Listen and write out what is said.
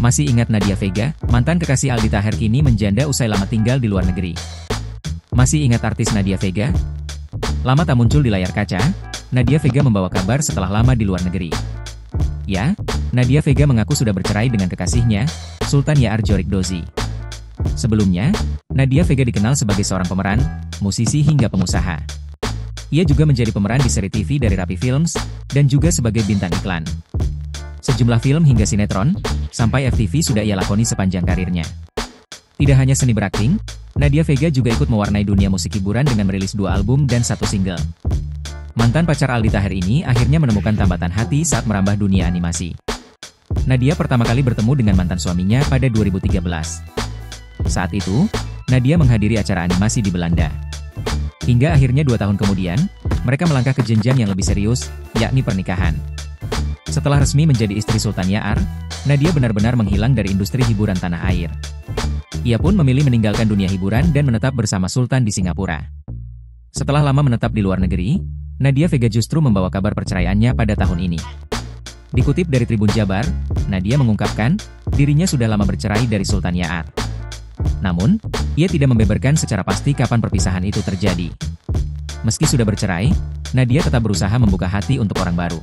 Masih ingat Nadia Vega, mantan kekasih Aldi Taher kini menjanda usai lama tinggal di luar negeri? Masih ingat artis Nadia Vega? Lama tak muncul di layar kaca, Nadia Vega membawa kabar setelah lama di luar negeri. Ya, Nadia Vega mengaku sudah bercerai dengan kekasihnya, Sultan Yaar Jorik Dozi. Sebelumnya, Nadia Vega dikenal sebagai seorang pemeran, musisi hingga pengusaha. Ia juga menjadi pemeran di seri TV dari Rapi Films, dan juga sebagai bintang iklan. Sejumlah film hingga sinetron, sampai FTV sudah ia lakoni sepanjang karirnya. Tidak hanya seni berakting, Nadia Vega juga ikut mewarnai dunia musik hiburan dengan merilis 2 album dan 1 single. Mantan pacar Aldi Taher ini akhirnya menemukan tambatan hati saat merambah dunia animasi. Nadia pertama kali bertemu dengan mantan suaminya pada 2013. Saat itu, Nadia menghadiri acara animasi di Belanda. Hingga akhirnya 2 tahun kemudian, mereka melangkah ke jenjang yang lebih serius, yakni pernikahan. Setelah resmi menjadi istri Sultan Yaar, Nadia benar-benar menghilang dari industri hiburan tanah air. Ia pun memilih meninggalkan dunia hiburan dan menetap bersama Sultan di Singapura. Setelah lama menetap di luar negeri, Nadia Vega justru membawa kabar perceraiannya pada tahun ini. Dikutip dari Tribun Jabar, Nadia mengungkapkan, dirinya sudah lama bercerai dari Sultan Yaar. Namun, ia tidak membeberkan secara pasti kapan perpisahan itu terjadi. Meski sudah bercerai, Nadia tetap berusaha membuka hati untuk orang baru.